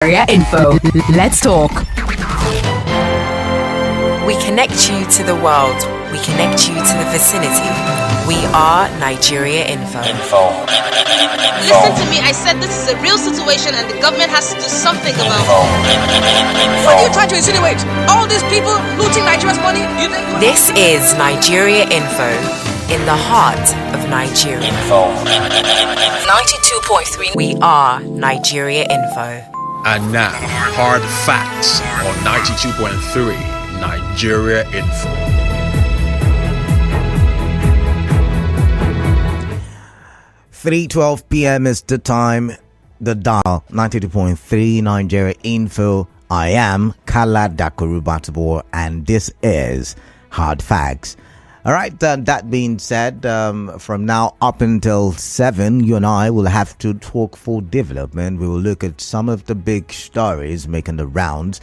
Area info. Let's talk. We connect you to the world. We connect you to the vicinity. We are Nigeria Info. Listen to me. I said this is a real situation and the government has to do something about it. What are you trying to insinuate? All these people looting Nigeria's money? You think? This is Nigeria Info in the heart of Nigeria. 92.3. We are Nigeria Info. And now, hard facts on 92.3 Nigeria Info. 3:12 p.m. is the time. The dial 92.3 Nigeria Info. I am Kala Dakorubatabo, and this is Hard Facts. All right, that being said, from now up until 7, you and I will have to talk for development. We will look at some of the big stories making the rounds.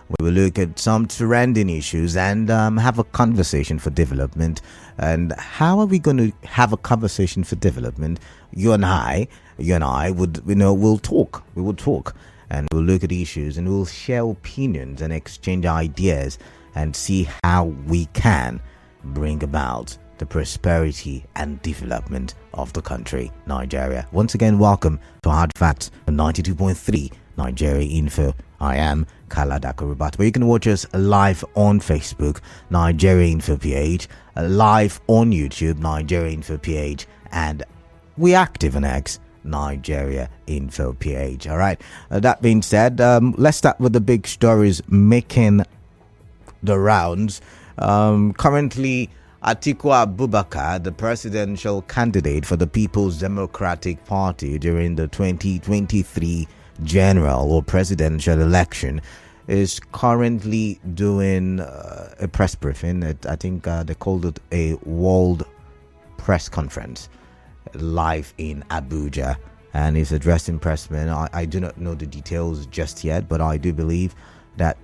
We will look at some trending issues and have a conversation for development. And how are we going to have a conversation for development? You and I would, we'll talk. We will talk and we'll look at issues and we'll share opinions and exchange ideas and see how we can bring about the prosperity and development of the country, Nigeria. Once again, welcome to Hard Facts on 92.3 Nigeria Info. I am Kala Dakorubat. But you can watch us live on Facebook, Nigeria Info PH, live on YouTube, Nigeria Info PH, and we active on X, Nigeria Info PH. All right. That being said, let's start with the big stories making the rounds. Currently, Atiku Abubakar, the presidential candidate for the People's Democratic Party during the 2023 general or presidential election, is currently doing a press briefing. I think they called it a world press conference live in Abuja, and he's addressing pressmen. I do not know the details just yet, but I do believe that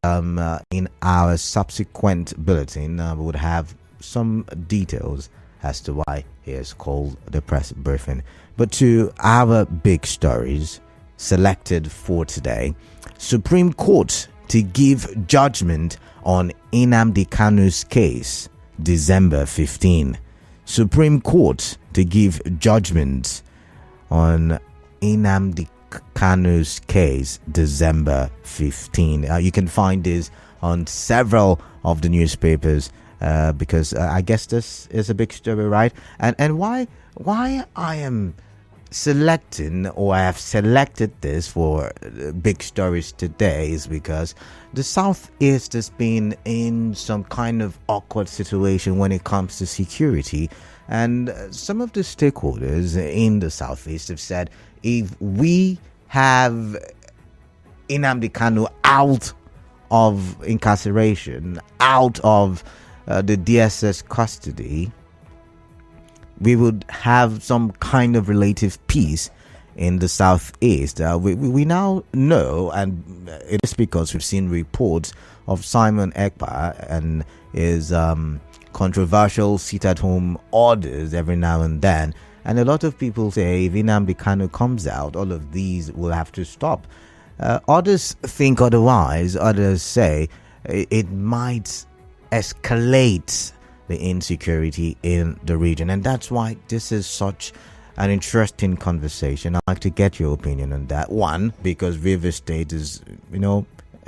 in our subsequent bulletin we would have some details as to why he is called the press briefing. But to our big stories selected for today: Supreme Court to give judgment on Nnamdi Kanu's case, December 15. Supreme Court to give judgment on Nnamdi Kanu's case, December 15. You can find this on several of the newspapers because I guess this is a big story, right? And why I am selecting, or I have selected this for big stories today, is because the Southeast has been in some kind of awkward situation when it comes to security, and some of the stakeholders in the Southeast have said, if we have Nnamdi Kanu out of incarceration, out of the DSS custody, we would have some kind of relative peace in the Southeast. We now know, and it is because we've seen reports of Simon Ekpa and his controversial sit-at-home orders every now and then. And a lot of people say if Nnamdi Kanu comes out, all of these will have to stop. Others think otherwise. Others say it might escalate the insecurity in the region. And that's why this is such an interesting conversation. I'd like to get your opinion on that. One, because River State is,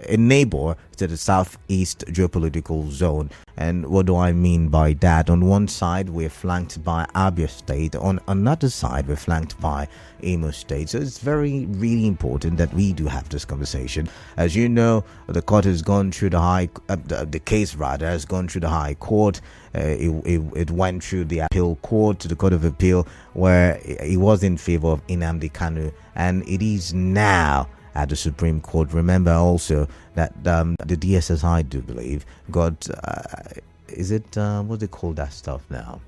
a neighbor to the Southeast geopolitical zone. And what do I mean by that? On one side, we're flanked by Abia State. On another side, we're flanked by Imo State. So it's really important that we do have this conversation. As you know, the court has gone through the case has gone through the High Court. It went through the appeal court, to the Court of Appeal, where it was in favor of Nnamdi Kanu, and it is now at the Supreme Court. Remember also that the DSS, I do believe, got what they call that stuff now?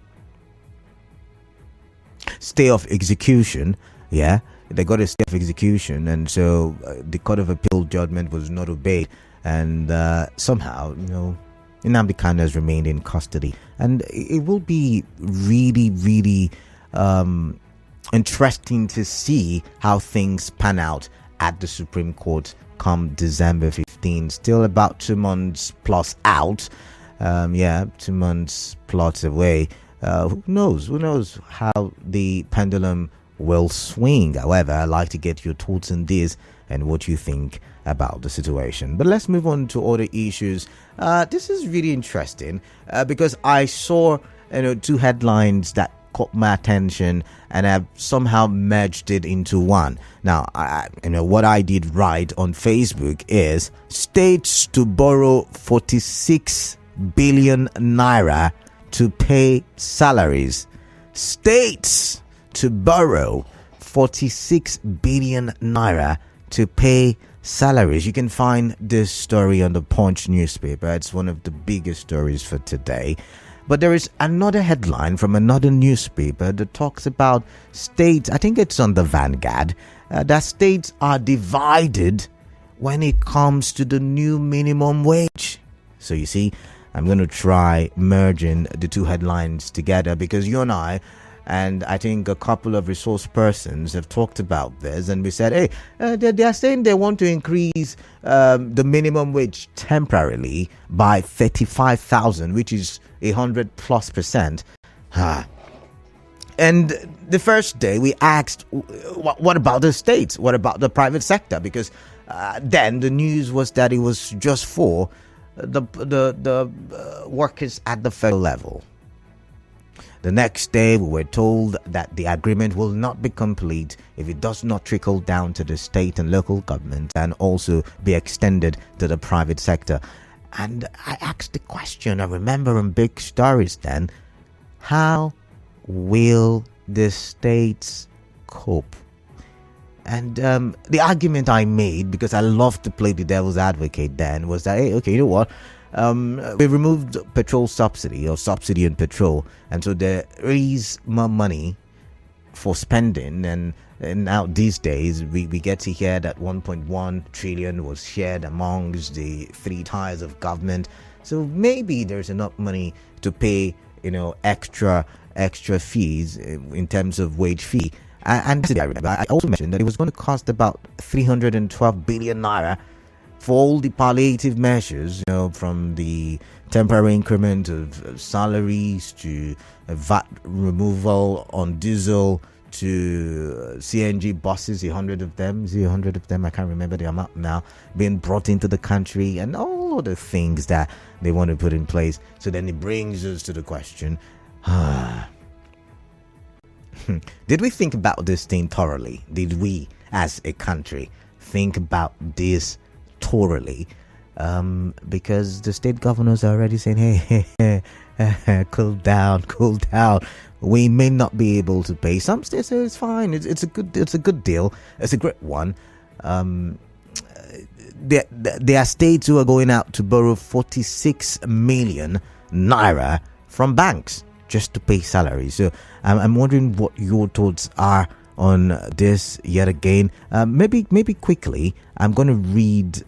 Stay of execution. Yeah, they got a stay of execution, and so the Court of Appeal judgment was not obeyed, and somehow, Nnamdi Kanu has remained in custody, and it will be really interesting to see how things pan out at the Supreme Court come December 15. Still about 2 months plus out. 2 months plus away. Who knows how the pendulum will swing. However, I'd like to get your thoughts on this and what you think about the situation. But let's move on to other issues. This is really interesting because I saw two headlines that caught my attention and I've somehow merged it into one. Now, what I did right on Facebook is states to borrow 46 billion naira to pay salaries. States to borrow 46 billion naira to pay salaries. You can find this story on the Punch newspaper. It's one of the biggest stories for today. But there is another headline from another newspaper that talks about states, I think it's on the Vanguard, that states are divided when it comes to the new minimum wage. So you see, I'm going to try merging the two headlines together because you and I think a couple of resource persons have talked about this, and we said, hey, they are saying they want to increase the minimum wage temporarily by 35,000, which is 100+%. And the first day we asked, what about the states? What about the private sector? Because then the news was that it was just for the workers at the federal level. The next day, we were told that the agreement will not be complete if it does not trickle down to the state and local government and also be extended to the private sector. And I asked the question, I remember in big stories then, how will the states cope? And the argument I made, because I love to play the devil's advocate then, was that, hey, okay, you know what? We removed petrol subsidy or subsidy on petrol, and so there is more money for spending. And now these days we get to hear that 1.1 trillion was shared amongst the three tiers of government. So maybe there's enough money to pay extra fees in terms of wage fee. And I remember I also mentioned that it was going to cost about 312 billion naira for all the palliative measures, from the temporary increment of salaries to VAT removal on diesel to CNG buses, 100 of them, I can't remember the amount now, being brought into the country, and all of the things that they want to put in place. So then it brings us to the question, did we think about this thing thoroughly? Did we, as a country, think about this thoroughly? Because the state governors are already saying, hey, cool down. We may not be able to pay. Some states say it's fine. It's a good deal. It's a great one. There are states who are going out to borrow 46 million naira from banks just to pay salaries. So I'm wondering what your thoughts are on this yet again. Maybe quickly, I'm going to read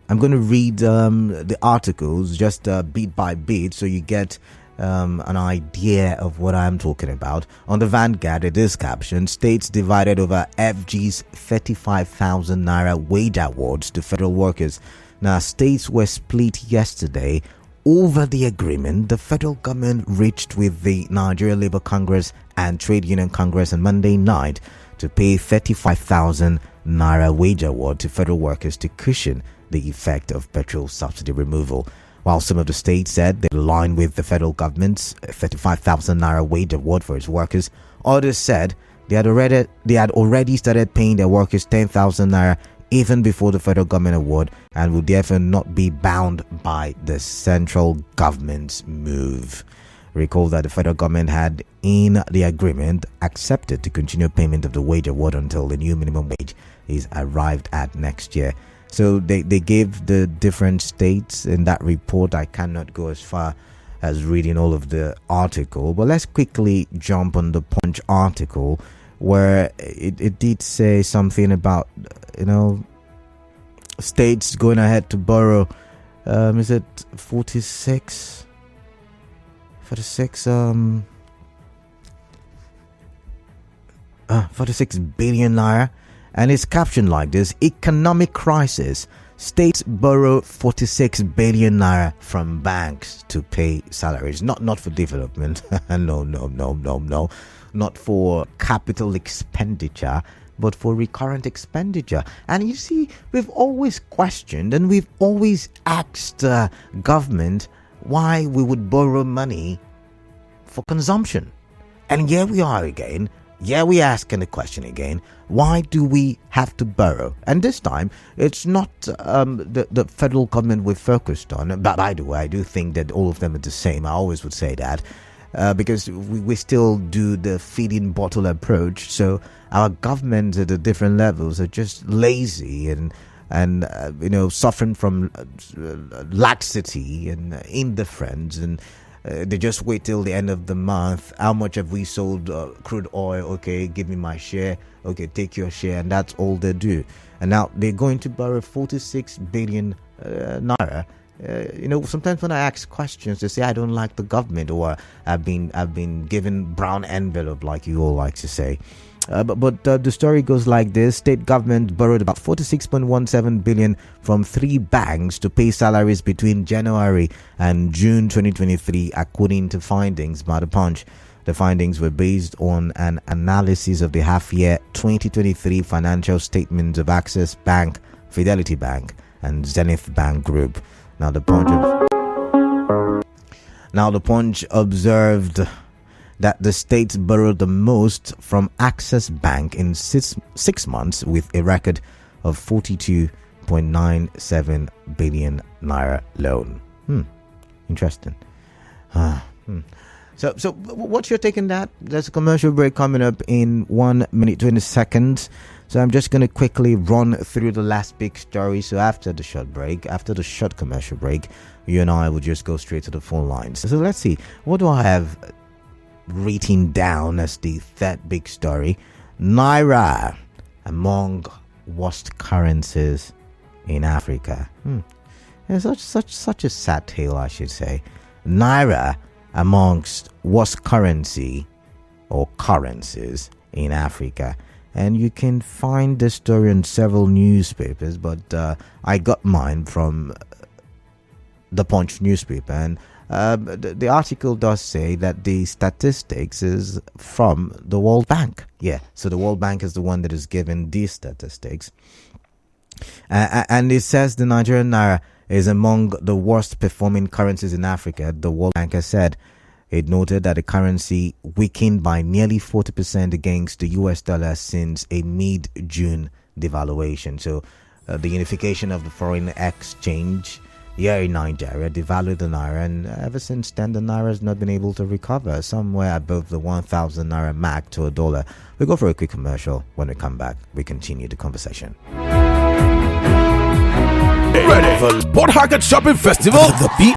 the articles just beat by beat, so you get an idea of what I'm talking about. On the Vanguard, it is captioned, states divided over FG's 35,000 naira wage awards to federal workers. Now, states were split yesterday over the agreement the federal government reached with the Nigeria Labour Congress and Trade Union Congress on Monday night to pay 35,000 naira wage award to federal workers to cushion the effect of petrol subsidy removal. While some of the states said they aligned with the federal government's 35,000 naira wage award for its workers, others said they had already started paying their workers 10,000 naira even before the federal government award, and would therefore not be bound by the central government's move. Recall that the federal government had, in the agreement, accepted to continue payment of the wage award until the new minimum wage is arrived at next year. So they gave the different states in that report. I cannot go as far as reading all of the article, but let's quickly jump on the Punch article, where it did say something about states going ahead to borrow is it 46 billion naira, And it's captioned like this: economic crisis. States borrow 46 billion naira from banks to pay salaries. Not for development. No. Not for capital expenditure, but for recurrent expenditure. And you see, we've always questioned and we've always asked government why we would borrow money for consumption. And here we are again. Yeah, we asking the question again. Why do we have to borrow? And this time, it's not the federal government we're focused on. But by the way, I do think that all of them are the same. I always would say that. Because we still do the feeding bottle approach. So our governments at the different levels are just lazy and suffering from laxity and indifference, and they just wait till the end of the month. How much have we sold crude oil? Okay, give me my share. Okay, take your share, and that's all they do. And now they're going to borrow 46 billion naira. Sometimes when I ask questions, they say I don't like the government, or I've been given brown envelope, like you all like to say. But the story goes like this: state government borrowed about 46.17 billion from 3 banks to pay salaries between January and June 2023, according to findings by the Punch. The findings were based on an analysis of the half-year 2023 financial statements of Access Bank, Fidelity Bank, and Zenith Bank Group. Now the Punch observed that the states borrowed the most from Access Bank in six months, with a record of 42.97 billion naira loan. Interesting. So what's your take on that? There's a commercial break coming up in 1 minute 20 seconds. So I'm just going to quickly run through the last big story. So after the short commercial break, you and I will just go straight to the phone lines. So let's see. What do I have written down as the third big story? Naira among worst currencies in Africa. It's such a sad tale, I should say. Naira amongst worst currency or currencies in Africa. And you can find this story in several newspapers, but I got mine from the Punch newspaper. And the article does say that the statistics is from the World Bank. Yeah, so the World Bank is the one that is given these statistics. And it says the Nigerian Naira is among the worst performing currencies in Africa. The World Bank has said. It noted that the currency weakened by nearly 40% against the US dollar since a mid-June devaluation. So the unification of the foreign exchange here in Nigeria devalued the Naira, and ever since then the Naira has not been able to recover, somewhere above the 1,000 Naira mark to a dollar. We'll go for a quick commercial. When we come back, we continue the conversation. Ready for Port Harcourt Shopping Festival? The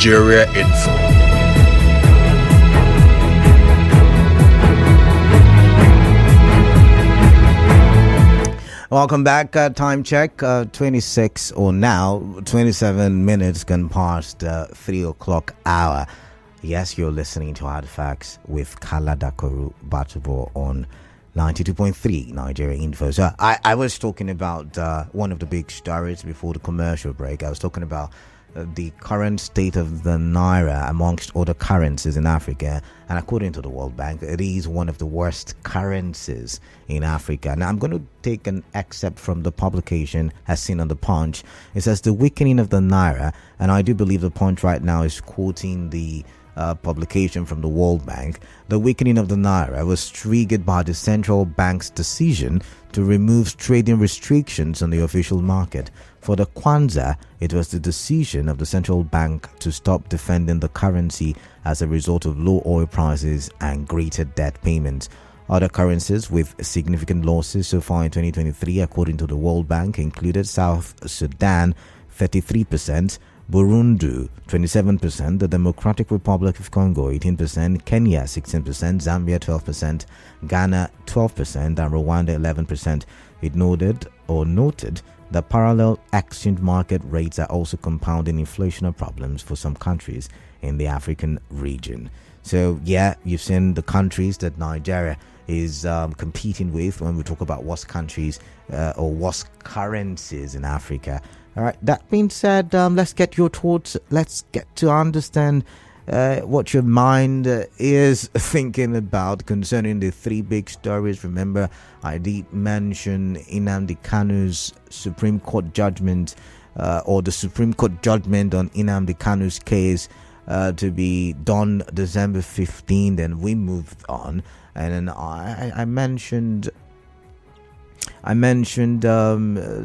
Nigeria Info. Welcome back. Time check, 26 or now 27 minutes gone past 3 o'clock hour. Yes, you're listening to Hard Facts with Kala Dakoru Batubo on 92.3 Nigeria Info. So I was talking about one of the big stories before the commercial break. I was talking about the current state of the Naira amongst other currencies in Africa. And according to the World Bank, it is one of the worst currencies in Africa. Now, I'm going to take an excerpt from the publication as seen on the Punch. It says, the weakening of the Naira, and I do believe the Punch right now is quoting the publication from the World Bank. The weakening of the Naira was triggered by the central bank's decision to remove trading restrictions on the official market. For the Kwanzaa, it was the decision of the central bank to stop defending the currency as a result of low oil prices and greater debt payments. Other currencies with significant losses so far in 2023, according to the World Bank, included South Sudan, 33%, Burundi 27%, the Democratic Republic of Congo 18%, Kenya 16%, Zambia 12%, Ghana 12%, and Rwanda 11%. It noted that parallel exchange market rates are also compounding inflationary problems for some countries in the African region. So yeah, you've seen the countries that Nigeria is competing with when we talk about worst countries or worst currencies in Africa. All right, that being said, let's get your thoughts. Let's get to understand what your mind is thinking about concerning the three big stories. Remember, I did mention Nnamdi Kanu's Supreme Court judgment or the Supreme Court judgment on Nnamdi Kanu's case to be done December 15th, and we moved on. And then I mentioned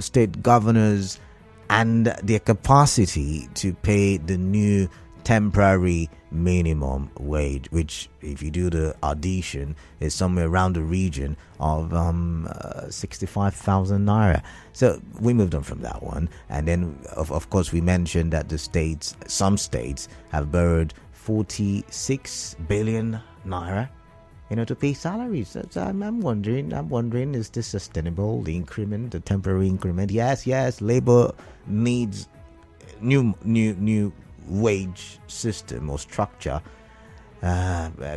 state governors and their capacity to pay the new temporary minimum wage, which, if you do the addition, is somewhere around the region of 65,000 naira. So we moved on from that one, and then of course we mentioned that some states have borrowed 46 billion naira, to pay salaries. So I'm wondering, is this sustainable? The increment, the temporary increment? Yes, labor needs new wage system or structure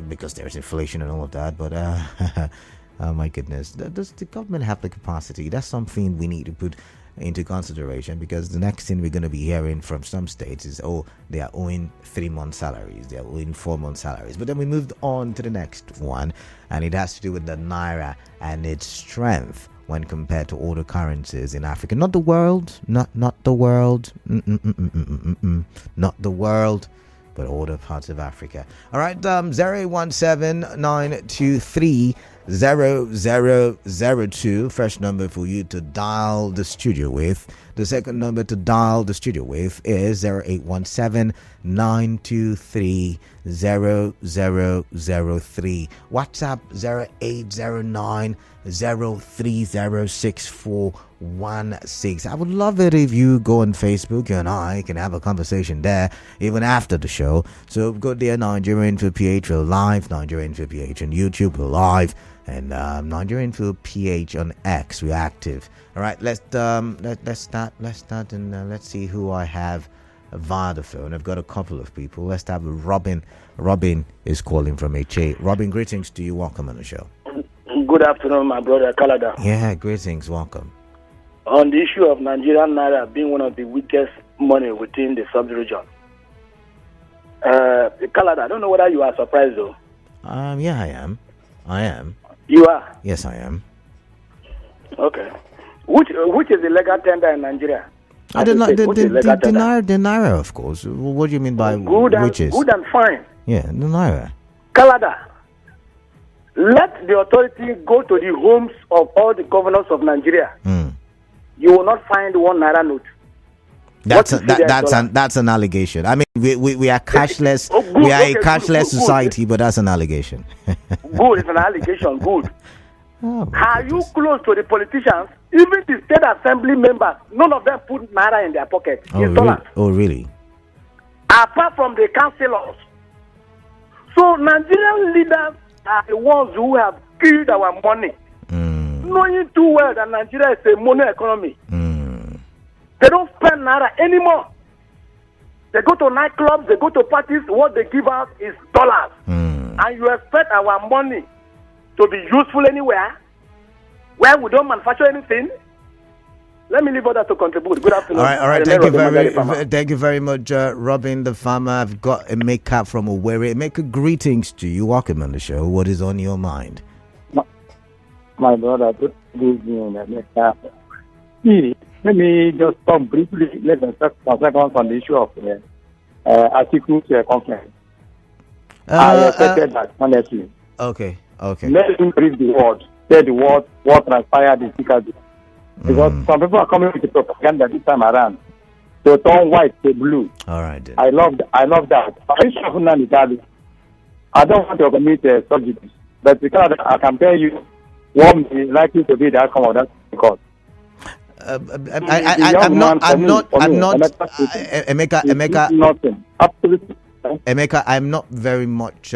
because there's inflation and all of that. But oh my goodness, does the government have the capacity? That's something we need to put into consideration, because the next thing we're going to be hearing from some states is, they are owing 3-month salaries, they are owing 4-month salaries. But then we moved on to the next one, and it has to do with the Naira and its strength when compared to other currencies in Africa. Not the world, not the world, not the world, but other parts of Africa. All right, 017-923-0002. First number for you to dial the studio with. The second number to dial the studio with is 0817-923-0003. WhatsApp 0809-0306416. I would love it if you go on Facebook and I can have a conversation there even after the show. So go there, Nigeria Info PH, we're live. Nigeria Info PH on YouTube, we're live. And Nigeria Info PH on X, we're active. All right, let's start, and let's see who I have via the phone. I've got a couple of people. Let's have Robin. Robin is calling from HA. Robin, greetings to you. Welcome on the show. Good afternoon, my brother Kalada. Yeah, greetings. Welcome. On the issue of Nigerian Naira being one of the weakest money within the sub-region, Kalada, I don't know whether you are surprised though. Yeah, I am. You are? Yes, I am. Okay. Which is the legal tender in Nigeria? The Naira, of course. What do you mean by which is? Good and fine. Yeah, the Naira. Kalada, let the authority go to the homes of all the governors of Nigeria. You will not find one Naira note. That's an allegation. I mean, we are cashless. We are a cashless society, but that's an allegation. Good, it's an allegation. Good. Are you goodness. close to the politicians? Even the state assembly members, none of them put Naira in their pocket. Oh, really? apart from the councillors. So Nigerian leaders are the ones who have killed our money, knowing too well that Nigeria is a money economy. They don't spend Naira anymore. They go to nightclubs, they go to parties, what they give out is dollars. And you expect our money to be useful anywhere where we don't manufacture anything? Let me leave others to contribute. Good afternoon. All right. Thank you very much, Robin the farmer. I've got Emeka from Owerri. Emeka, greetings to you. Welcome on the show. What is on your mind? My brother, good evening, Emeka. Let me just talk briefly, less than 5 seconds on the issue of articles conference. I expected that, honestly. Okay. Let him brief the word, say the word, what transpired in Chicago. Because some people are coming with the propaganda this time around. They turn white to blue. All right. Then. I love that. I don't want to commit subjects, but because I can tell you what is likely to be the outcome of that because. I'm not. Emeka, I'm not very much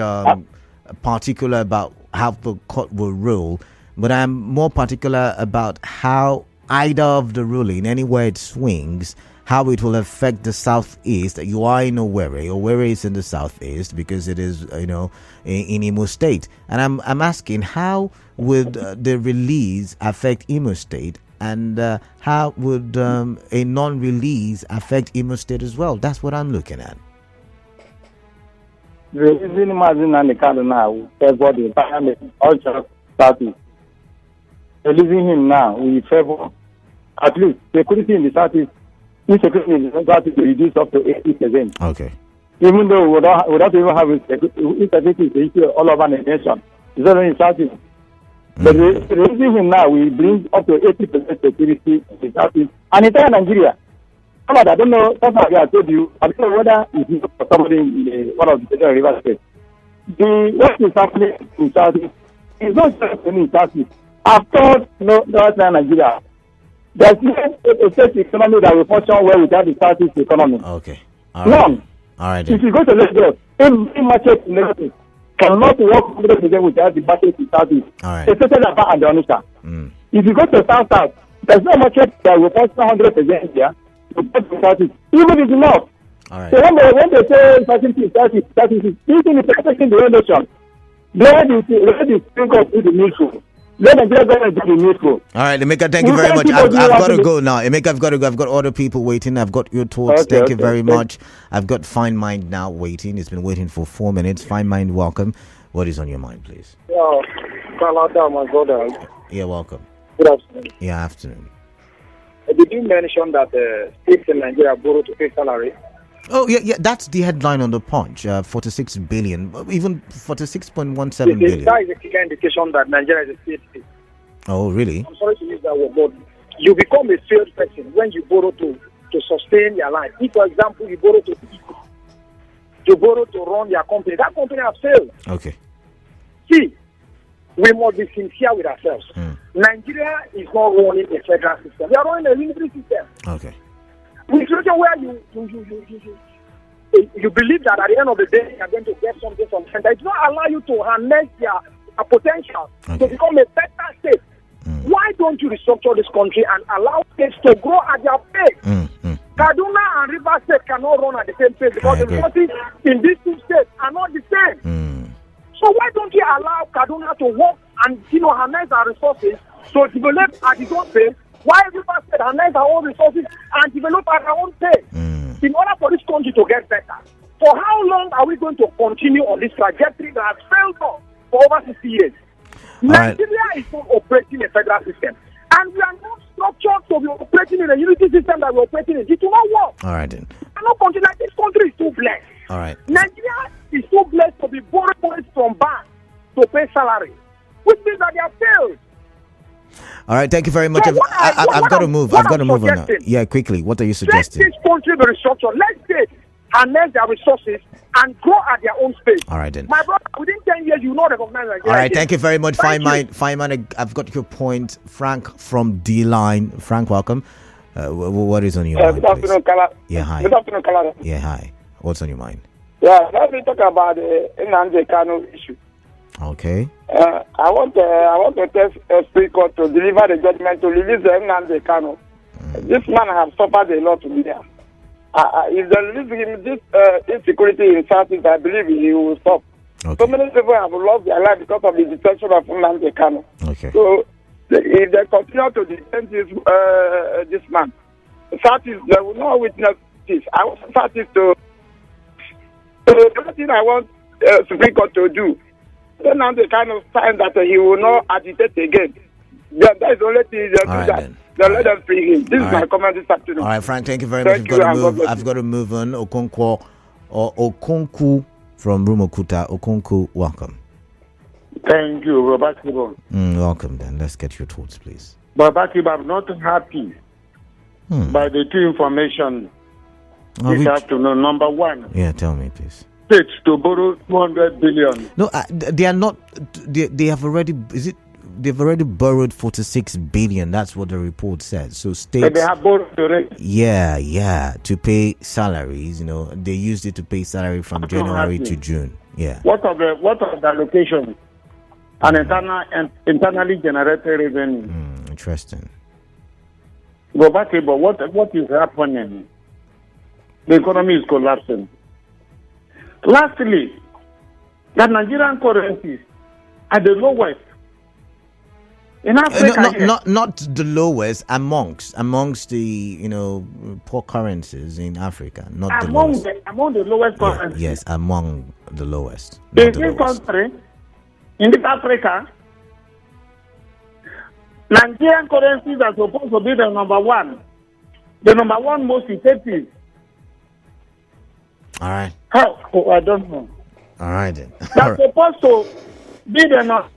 particular about how the court will rule, but I'm more particular about how either of the ruling, anywhere it swings, how it will affect the southeast. You are in Owerri. Owerri is in the southeast because it is, in Imo State. And I'm asking, how would the release affect Imo State? And how would a non-release affect Imo State as well? That's what I'm looking at. Releasing Nnamdi Kanu now, everybody, all just started. Releasing him now, we favor at least security in the southeast. Insecurity in the southeast will reduce up to 80%. Okay. Even though without even having insecurity, is issue all over the nation. It's only in southeast. But releasing him now, we bring up to 80% security in the southeast and entire Nigeria. I don't know, something I told you, I don't know whether it's for somebody in one of the river states. What is happening in southeast is not just in southeast. After northern Nigeria, there's no a state economy that will function well without the southeast economy. Okay. None. All right. If you go to Lagos, every market in Lagos cannot work 100% without the market in southeast. All right. Especially about and Onitsha. If you go to south, there's no market that will function 100% here. Even if it's not. All right. So when they say certain even if affecting the whole nation, let the think of the needful. Let the government do the needful. All right, Emeka, thank you very much. I've got to go now. Emeka, I've got to go. I've got other people waiting. I've got your thoughts. Thank you very much. I've got Fine Mind now waiting. It's been waiting for 4 minutes. Fine Mind, welcome. What is on your mind, please? Yeah, my brother. Yeah, welcome. Good afternoon. Yeah, afternoon. Did you mention that states in Nigeria borrow to pay salary? Oh, yeah, that's the headline on the Punch. 46 billion, even 46.17 billion. That is a clear indication that Nigeria is a state. Oh, really? I'm sorry to use that word, but you become a failed person when you borrow to sustain your life. If, for example, you borrow to run your company, that company has failed. Okay. See, we must be sincere with ourselves. Nigeria is not running a federal system. We are running a military system. Okay. In a situation where you believe that at the end of the day you are going to get something from them, that does not allow you to harness your potential to become a better state. Why don't you restructure this country and allow states to grow at their pace? Kaduna and Rivers State cannot run at the same pace because the resources in these two states are not the same. So why don't you allow Kaduna to work and harness our resources to develop at its own pace? Why Rivers State harness our own resources and develop at our own pace? In order for this country to get better. For how long are we going to continue on this trajectory that has failed us for over 60 years? Nigeria is not operating a federal system. And we are not structured to be operating in a unity system that we're operating in. It will not work. All right, then. And not continue like this country is too blessed. All right. Nigeria is too blessed to be borrowing money from banks to pay salary, which means that they have failed. All right, thank you very much. So I've got to move. I've got to move on now. Yeah, quickly. What are you suggesting? Let this country be restructured. Let states harness their resources and grow at their own space. All right, then. My brother, within 10 years, you will not recognize Nigeria. All right, thank you very much. Fine Mind. I've got your point. Frank from D-Line. Frank, welcome. What is on your mind, Good afternoon, Kala. Yeah, hi. Good afternoon, Kala. Yeah, hi. What's on your mind? Yeah, let me talk about the Nnamdi Kanu issue. Okay. I want to test Supreme Court to deliver the judgment to release the Nnamdi Kanu. This man has suffered a lot in there. If they release him, this insecurity in Southeast, I believe he will stop. Okay. So many people have lost their life because of the detention of Nnamdi Kanu. Okay. So if they continue to detain this man, Southeast, they will not witness this. I want Southeast to. The only thing I want Supreme Court to do, then now the kind of sign that he will not agitate again. That is the only thing they do. Right, that. then. They let them free him. This is my comment this afternoon. All right, Frank, thank you very much. I've got to move on. Okonku from Rumokuta. Okonku, welcome. Thank you, Robert Kibon. Welcome, then. Let's get your thoughts, please. Robert Kibon, I'm not happy by the two information this afternoon. Number one. Yeah, tell me, please. States to borrow 200 billion. No, they are not. They have already. They've already borrowed 46 billion. That's what the report says. So states. They have borrowed already. Yeah, to pay salaries. They used it to pay salary from January to June. Yeah. What of the allocation? And internally generated revenue. Interesting. Robert Kibon, what is happening? The economy is collapsing. Lastly, the Nigerian currencies are the lowest in Africa. Not the lowest amongst the poor currencies in Africa. Not the lowest. Among the lowest currencies. Yes, among the lowest. In this country, in this Africa, Nigerian currencies are supposed to be the number one most effective. All right. How? Oh, I don't know. All right then. That's supposed to be the number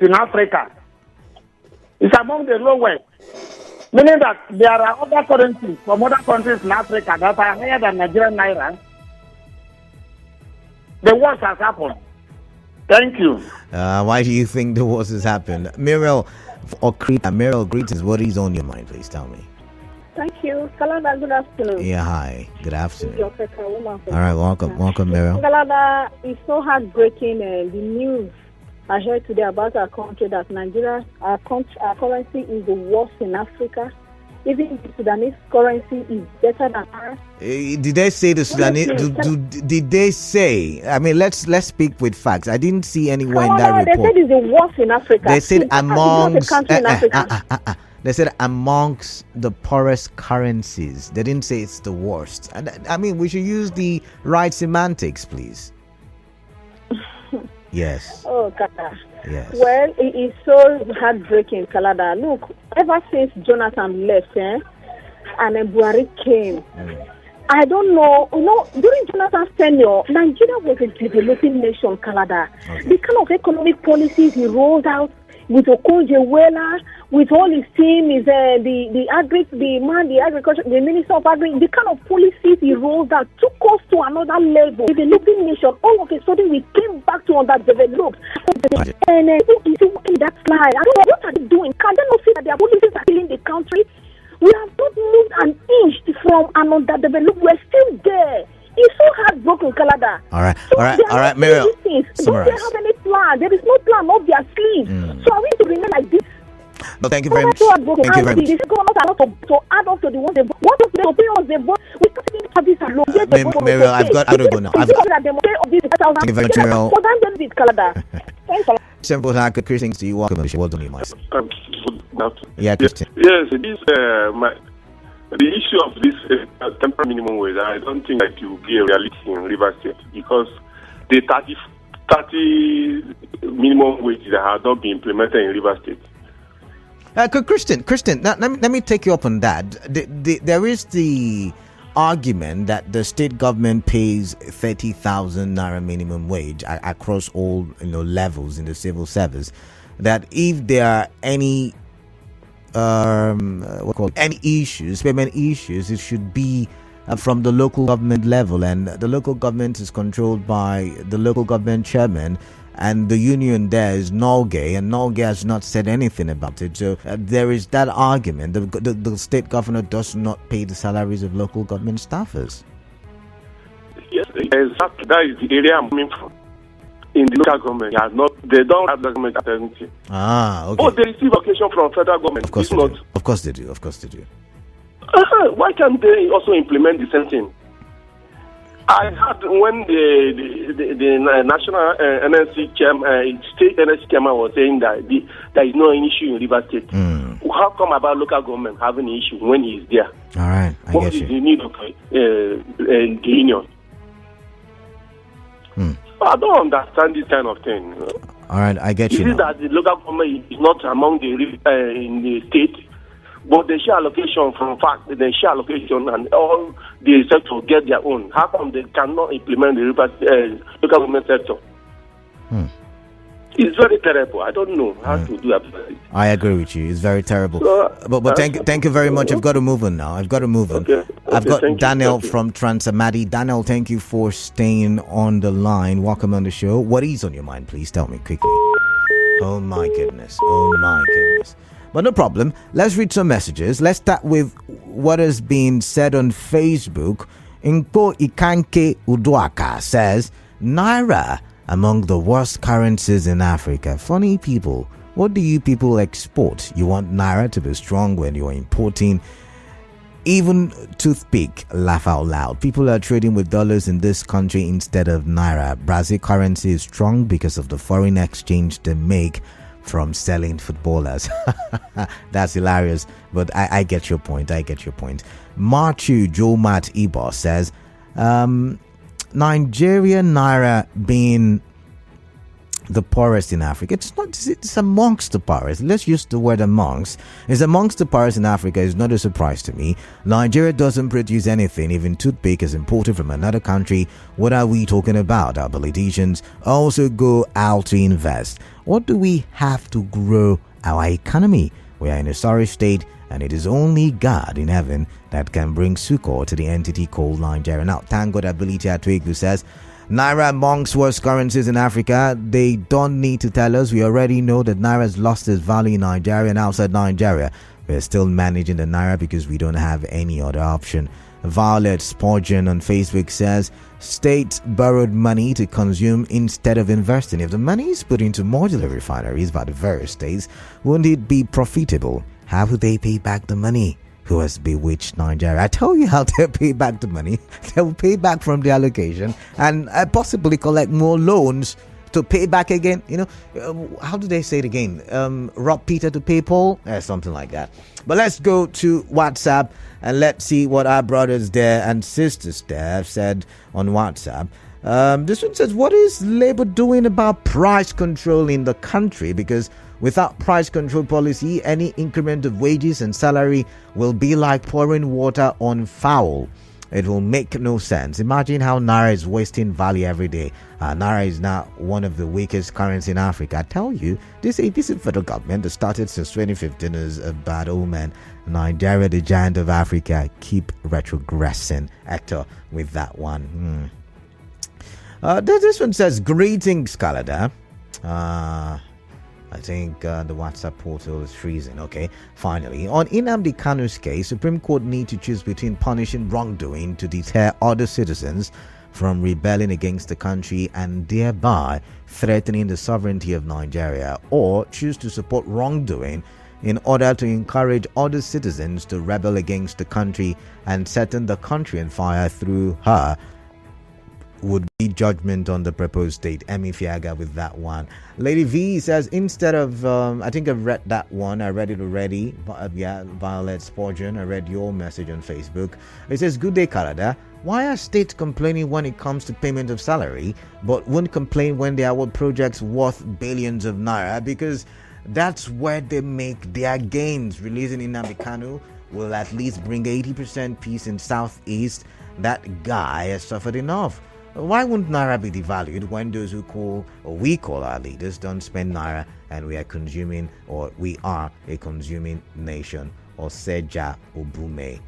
in Africa. It's among the lowest. Meaning that there are other currencies from other countries in Africa that are higher than Nigerian Naira. The worst has happened. Thank you. Why do you think the worst has happened? Muriel greetings. What is on your mind, please tell me. Thank you. Kalada, good afternoon. Yeah, hi. Good afternoon. All right, welcome, Muriel. Kalada, it's so heartbreaking. The news I heard today about our country that Nigeria, our currency is the worst in Africa. Even the Sudanese currency is better than ours. Did they say the Sudanese? Did they say? I mean, let's speak with facts. I didn't see anywhere in that report. They said it's the worst in Africa. They said amongst. They said amongst the poorest currencies. They didn't say it's the worst. And I mean, we should use the right semantics, please. Yes. Oh, Kata. Yes. Well, it is so heartbreaking, Kalada. Look, ever since Jonathan left, and then Buhari came, I don't know, during Jonathan's tenure, Nigeria was a developing nation, Kalada. Okay. The kind of economic policies he rolled out with Okonjo-Iweala, with all his team, is the agriculture, the minister of agri, the kind of policies he rolled out took us to another level. Developing nation, all of a sudden we came back to underdeveloped. And you see in that slide, I don't know what are they doing. Can they not see that their policies are killing the country? We have not moved an inch from an underdeveloped. We're still there. It's so heartbroken, Kalada. All right, Muriel. Don't they have any plan? There is no plan up their sleeve. So are we to remain like this? No, thank you very much. Thank you very much. This government are not to add up to the ones they vote. What if they pay us the vote? We can't even have this alone. Muriel, I've got to go now. Thank you very much, Muriel. Thanks a lot. Simple hacker, Christian, to you. Welcome. What do you mind? Yeah, Christian. Yes, the issue of this temporary minimum wage, I don't think that it will be a reality in Rivers State because the 30 minimum wage that have not been implemented in Rivers State. Christian, let me take you up on that. There is the argument that the state government pays 30,000 Naira minimum wage across all levels in the civil service. That if there are any payment issues, it should be from the local government level, and the local government is controlled by the local government chairman, and the union there is Norgay, and Norgay has not said anything about it. So there is that argument. The state governor does not pay the salaries of local government staffers. Yes, exactly. That is the area I'm coming from. In the local government, they don't have government attendance. Ah, okay. Oh, they receive allocation from federal government. Of course, they do. Of course they do. Of course they do. Why can't they also implement the same thing? I heard when the national NSC chairman, state NSC chairman was saying that there is no issue in River State. How come about local government having an issue when he is there? All right, I what get is you. the need of the union? I don't understand this kind of thing. All right, I get you. Is it that the local government is not among the in the state, but they share allocation from fact, they share allocation and all the sector get their own? How come they cannot implement the local government sector? It's very terrible. I don't know how to do about it. I agree with you. It's very terrible. But thank you very much. I've got to move on now. I've got Thank Daniel you. from Transamadi. Daniel, thank you for staying on the line. Welcome on the show. What is on your mind? Please tell me quickly. Oh my goodness. But no problem. Let's read some messages. Let's start with what has been said on Facebook. Inko Ikanke Uduaka says, Naira among the worst currencies in Africa. Funny people. What do you people export? You want Naira to be strong when you're importing even toothpick? Laugh out loud. People are trading with dollars in this country instead of Naira. Brazil currency is strong because of the foreign exchange they make from selling footballers. That's hilarious. But I get your point. Marchu Joe Matt Ebo says, Nigeria Naira being the poorest in Africa. It's amongst the poorest. Let's use the word amongst. It's amongst the poorest in Africa. It's not a surprise to me. Nigeria doesn't produce anything. Even toothpick is imported from another country. What are we talking about? Our politicians also go out to invest. What do we have to grow our economy? We are in a sorry state, and it is only God in heaven that can bring succor to the entity called Nigeria. Now, thank God Ability Atwegu says, Naira amongst worst currencies in Africa. They don't need to tell us. We already know that Naira has lost its value in Nigeria and outside Nigeria. We're still managing the Naira because we don't have any other option. Violet Spurgeon on Facebook says, states borrowed money to consume instead of investing. If the money is put into modular refineries by the various states, wouldn't it be profitable? How would they pay back the money? Who has bewitched Nigeria? I tell you how they'll pay back the money. They'll pay back from the allocation and possibly collect more loans to pay back again. You know, how do they say it again? Rob Peter to pay Paul? Something like that. But let's go to WhatsApp and let's see what our brothers there and sisters there have said on WhatsApp. This one says, what is Labour doing about price control in the country? Because without price control policy, any increment of wages and salary will be like pouring water on fowl. It will make no sense. Imagine how Naira is wasting value every day. Naira is now one of the weakest currencies in Africa. I tell you, this federal government that started since 2015 is a bad omen. Nigeria, the giant of Africa, keep retrogressing. Hector with that one. This one says, greetings, Kalada. I think the WhatsApp portal is freezing. Okay, finally. On Nnamdi Kanu's case, Supreme Court need to choose between punishing wrongdoing to deter other citizens from rebelling against the country and thereby threatening the sovereignty of Nigeria, or choose to support wrongdoing in order to encourage other citizens to rebel against the country and setting the country on fire through her. Would be judgment on the proposed date. Emmy Fiaga with that one. Lady V says, instead of I think I've read that one. I read it already. Violet Spurgeon, I read your message on Facebook. It says, good day, Canada. Why are states complaining when it comes to payment of salary, but won't complain when they award projects worth billions of naira? Because that's where they make their gains. Releasing Nnamdi Kanu will at least bring 80% peace in Southeast. That guy has suffered enough. Why wouldn't Naira be devalued when those we call our leaders don't spend Naira and we are consuming, or we are a consuming nation? Or Seja Obume.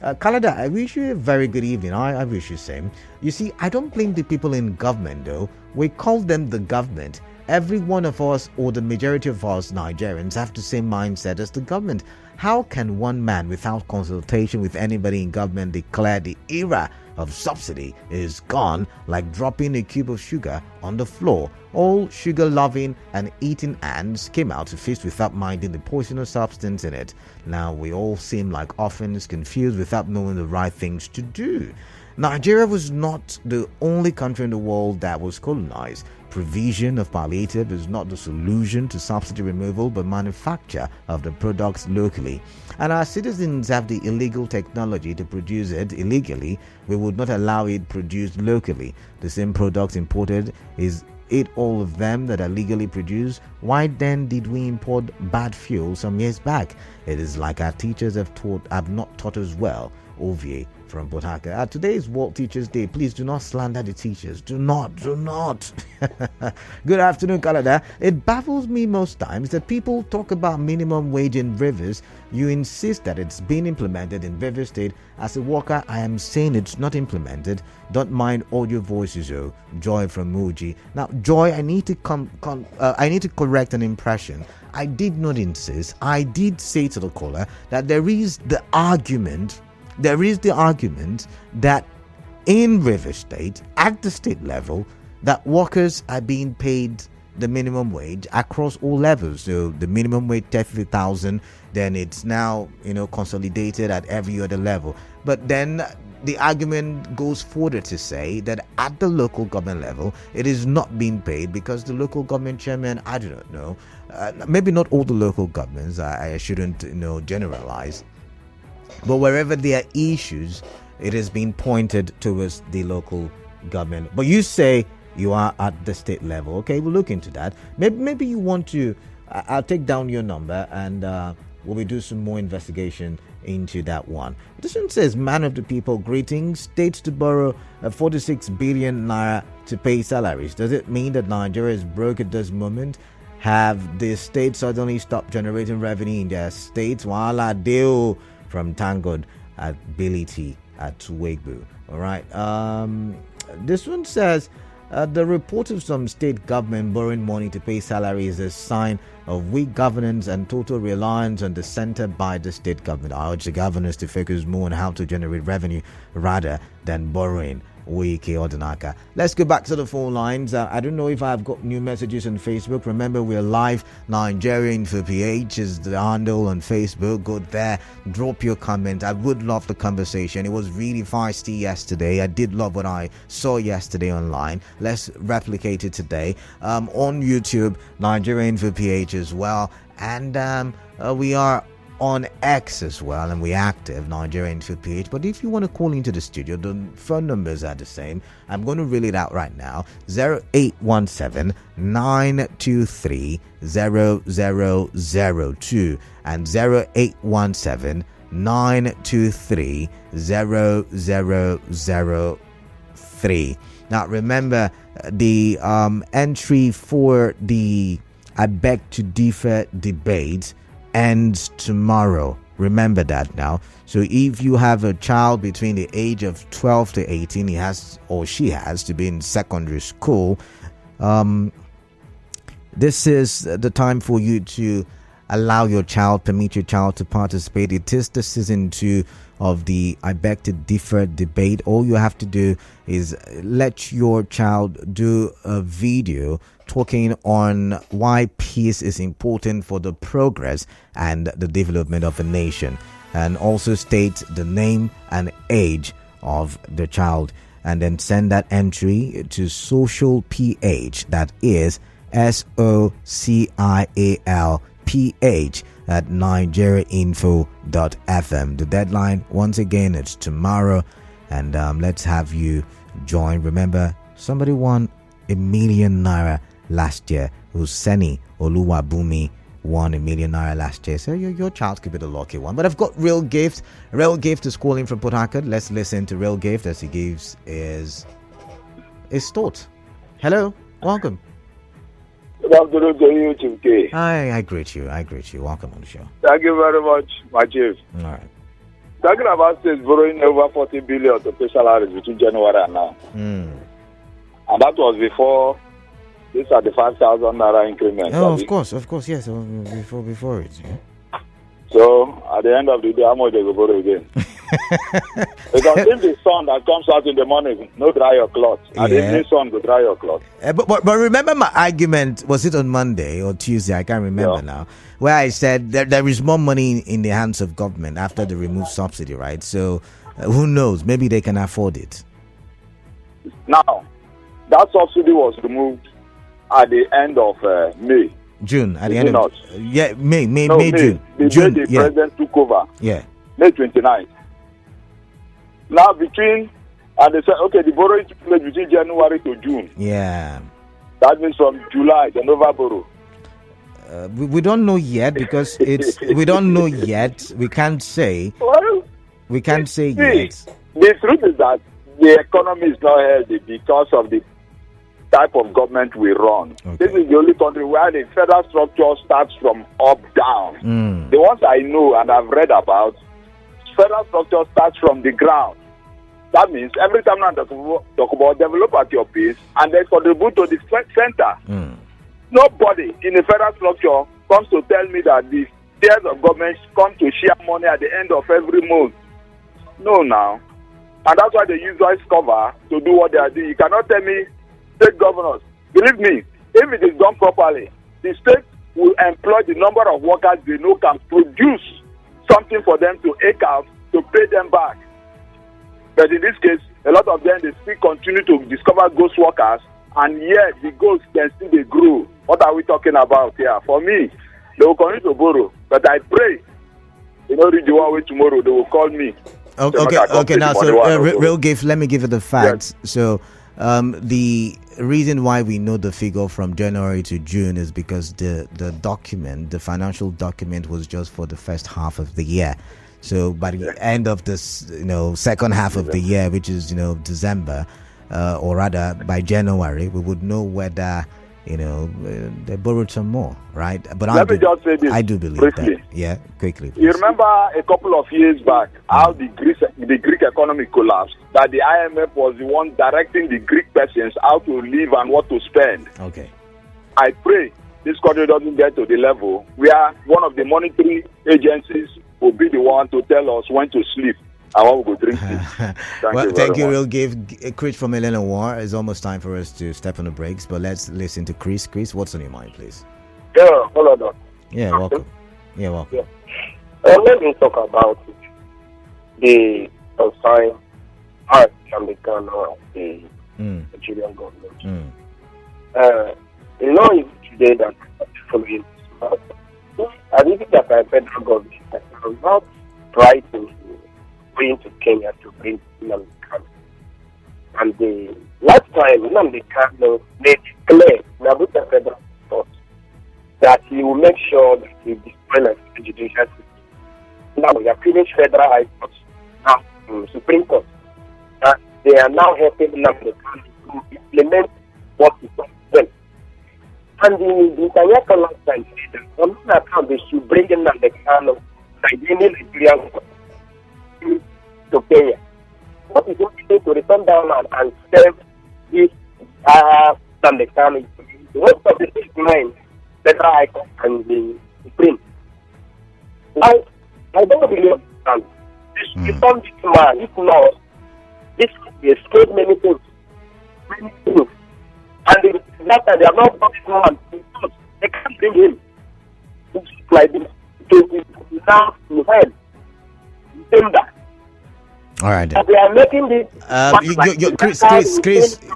Kalada, I wish you a very good evening. I wish you same. You see, I don't blame the people in government though. We call them the government. Every one of us, or the majority of us Nigerians, have the same mindset as the government. How can one man, without consultation with anybody in government, declare the era of subsidy is gone, like dropping a cube of sugar on the floor? All sugar-loving and eating ants came out to feast without minding the poisonous substance in it. Now we all seem like orphans, confused without knowing the right things to do. Nigeria was not the only country in the world that was colonized. Provision of palliative is not the solution to subsidy removal, but manufacture of the products locally. And our citizens have the illegal technology to produce it illegally. We would not allow it produced locally. The same products imported, is it all of them that are legally produced? Why then did we import bad fuel some years back? It is like our teachers have not taught us well. Ovie from Port Harcourt. Today is World Teachers Day. Please do not slander the teachers. Do not. Good afternoon, Canada. It baffles me most times that people talk about minimum wage in Rivers. You insist that it's been implemented in Rivers State. As a worker, I am saying it's not implemented. Don't mind all your voices, oh. Joy from Muji. Now, Joy, I need to correct an impression. I did not insist. I did say to the caller that there is the argument that in River State, at the state level, that workers are being paid the minimum wage across all levels. So the minimum wage 30,000, then it's now consolidated at every other level. But then the argument goes further to say that at the local government level, it is not being paid because the local government chairman, I do not know, maybe not all the local governments, I shouldn't generalize. But wherever there are issues, it has been pointed towards the local government. But you say you are at the state level. Okay, we'll look into that. Maybe you want to, I'll take down your number and we'll do some more investigation into that one. This one says, man of the people, greetings. States to borrow 46 billion naira to pay salaries. Does it mean that Nigeria is broke at this moment? Have the states suddenly stopped generating revenue in their states? Wala deal from Tangod ability at Wegbu. All right. This one says the report of some state government borrowing money to pay salaries is a sign of weak governance and total reliance on the center by the state government. I urge the governors to focus more on how to generate revenue rather than borrowing. Wiki Odinaka. Let's go back to the phone lines. I don't know if I've got new messages on Facebook. Remember, we're live. Nigeria Info PH is the handle on Facebook. Go there, drop your comment. I would love the conversation. It was really feisty yesterday. I did love what I saw yesterday online. Let's replicate it today on YouTube, Nigeria Info PH as well. And we are on X as well, and we're active, Nigerian Info PH. But if you want to call into the studio, the phone numbers are the same. I'm going to read it out right now: 0817 923 0002 and 0817 923 0003. Now remember, the entry for the I beg to differ debate ends tomorrow. Remember that now. So if you have a child between the age of 12 to 18, he has or she has to be in secondary school. This is the time for you to allow your child, permit your child to participate. It is the season 2 of the I beg to differ debate. All you have to do is let your child do a video talking on why peace is important for the progress and the development of a nation, and also state the name and age of the child, and then send that entry to social ph, that is SOCIALPH at nigeriainfo.fm. The deadline, once again, it's tomorrow, and let's have you join. Remember, somebody won $1 million naira last year. Husseini Oluwabumi won $1 million naira last year. So your child could be the lucky one. But I've got Real Gift. Real Gift is calling from Port Harcourt. Let's listen to Real Gift as he gives his thought. Hello, welcome. Good afternoon to you, Chief K. I greet you. Welcome on the show. Thank you very much, my chief. All right. talking about states borrowing over 40 billion to pay salaries between January and now. And that was before these are the 5,000 Naira increments. Oh, of course, yes. Before it. Yeah. So, at the end of the day, how much they go borrow again? Because if the sun that comes out in the morning, no dry your clothes. And if the sun go dry your clothes. But remember my argument, was it on Monday or Tuesday? I can't remember now. Where I said there is more money in the hands of government after the removed subsidy, right? So, who knows? Maybe they can afford it. Now, that subsidy was removed at the end of May. June, at the end of May, June. June, the president took over. Yeah. May 29th. Now and they said, okay, the borrowing took place between January to June. Yeah. That means from July, they never borrow. We don't know yet because we don't know yet. We can't say. We can't say yet. The truth is that the economy is not healthy because of the type of government we run. Okay. This is the only country where the federal structure starts from up down. The ones I know and I've read about, federal structure starts from the ground. That means every time I talk about develop at your pace and then contribute to the center. Nobody in the federal structure comes to tell me that the tiers of government come to share money at the end of every month. No, now. And that's why they use voice cover to do what they are doing. You cannot tell me state governors. Believe me, if it is done properly, the state will employ the number of workers they know can produce something for them to eke out to pay them back. But in this case, a lot of them, they still continue to discover ghost workers, and yet the ghosts can still they grow. What are we talking about here? For me, they will continue to borrow, but I pray, read the one way tomorrow, they will call me. Okay. Now, so let me give you the facts. Yes. So, the reason why we know the figure from January to June is because the financial document was just for the first half of the year. So by the end of this, second half of the year, which is December, or rather by January, we would know whether they borrowed some more, right? But let me just say this. I do believe briefly. that. Yeah, quickly. Please. You remember a couple of years back how the Greek economy collapsed? That the IMF was the one directing the Greek persons how to live and what to spend. Okay. I pray this country doesn't get to the level where one of the monetary agencies will be the one to tell us when to sleep and when we go drink tea. Thank you. We'll give Chris from Elena War. It's almost time for us to step on the brakes, but let's listen to Chris. Chris, what's on your mind, please? Yeah, hello, Doc. Yeah, welcome. Yeah, welcome. Yeah. Let me talk about the consign art can be done of the Nigerian government. Today that following I think that the federal government has not tried to bring to Kenya to bring Nnamdi Kanu. And the last time Nnamdi Kanu made clear in the federal court that he will make sure that he destroys the judicial system. Now we have finished federal high court, now Supreme Court. They are now helping Nnamdi Kanu to implement what he told them. And the international last time said that on that account they should bring in Nnamdi Kanu, Nigerian to Kenya. What is going to return down and serve this Nnamdi Kanu? The rest of the 6 men, federal high court and the Supreme. I don't really understand. This return this man, if not, this will escape many things. And that they are not brought this man because they can't bring him. It's like this. Now to help. All right. Then. They are making this.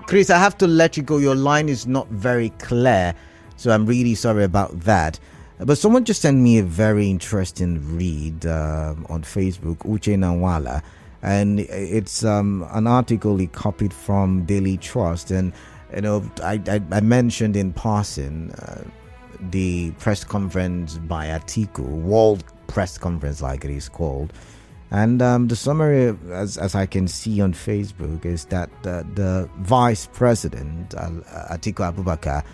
Chris, I have to let you go. Your line is not very clear, so I'm really sorry about that. But someone just sent me a very interesting read on Facebook, Uche Nawala, and it's an article he copied from Daily Trust. And I mentioned in passing the press conference by Atiku, World Press Conference like it is called. And the summary, as I can see on Facebook, is that the Vice President, Atiku Abubakar,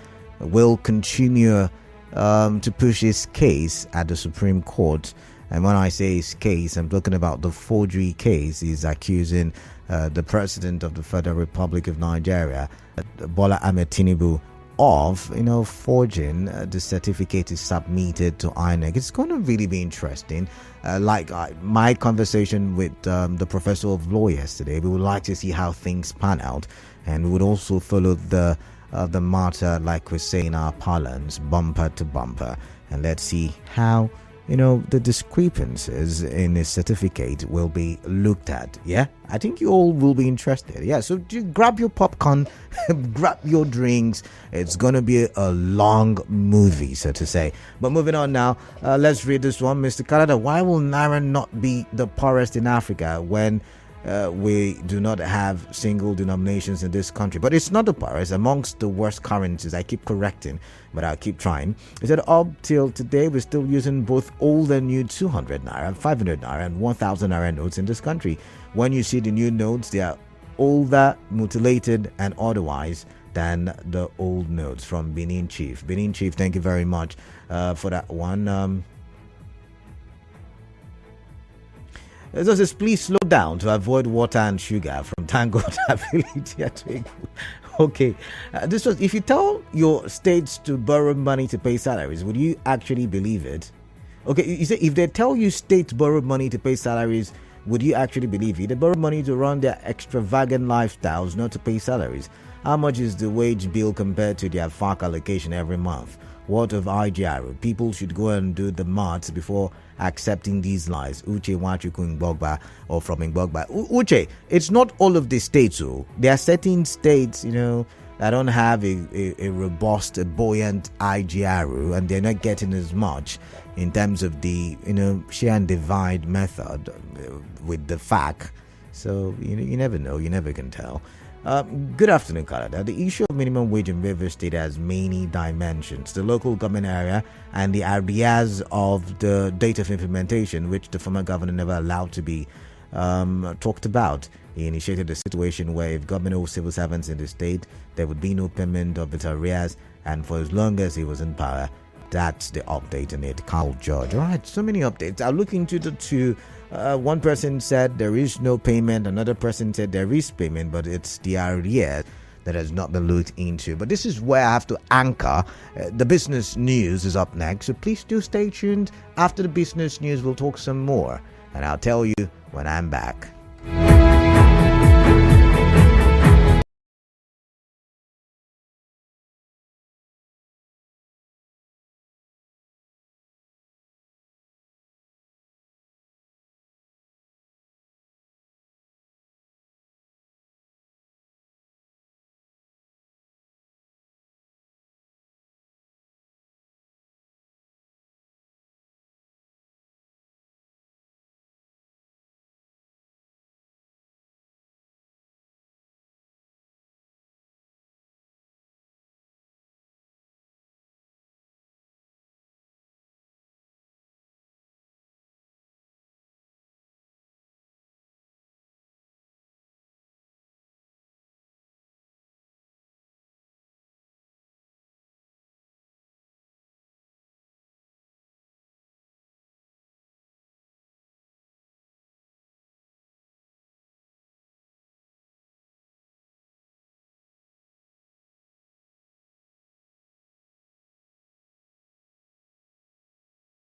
will continue to push his case at the Supreme Court. And when I say his case, I'm talking about the forgery case. He's accusing the president of the Federal Republic of Nigeria, Bola Ahmed Tinubu, of forging the certificate is submitted to INEC. It's going to really be interesting. My conversation with the professor of law yesterday, we would like to see how things pan out, and we would also follow the matter, like we say in our parlance, bumper to bumper, and let's see how the discrepancies in a certificate will be looked at. Yeah, I think you all will be interested. Yeah, so grab your popcorn, grab your drinks. It's going to be a long movie, so to say. But moving on now, let's read this one. Mr. Canada, why will Naira not be the poorest in Africa when we do not have single denominations in this country? But it's not the poorest, amongst the worst currencies. I keep correcting, but I'll keep trying. He said up till today we're still using both old and new 200 naira, 500 naira and 1000 naira notes in this country. When you see the new notes, they are older, mutilated and otherwise than the old notes. From Benin Chief, thank you very much for that one. It says, please slow down to avoid water and sugar from Tango's ability. Okay, this was, if you tell your states to borrow money to pay salaries, would you actually believe it? Okay, you say if they tell you states borrow money to pay salaries, would you actually believe it? They borrow money to run their extravagant lifestyles, not to pay salaries. How much is the wage bill compared to their FAC allocation every month? What of IGR? People should go and do the maths before accepting these lies. Uche Wachuku Ngbogba or from Ngbogba. Uche, it's not all of the states. There are certain states, that don't have a robust, a buoyant IGR, and they're not getting as much in terms of the, share and divide method with the FAC. So, you never know. You never can tell. Good afternoon, Canada. The issue of minimum wage in Rivers State has many dimensions. The local government area and the areas of the date of implementation, which the former governor never allowed to be talked about. He initiated a situation where if government owed civil servants in the state, there would be no payment of its arrears, and for as long as he was in power. That's the update on it. Carl George. All right, so many updates. I'll look into the two. One person said there is no payment. Another person said there is payment, but it's the arrears that has not been looked into. But this is where I have to anchor. The business news is up next, so please do stay tuned. After the business news, we'll talk some more, and I'll tell you when I'm back.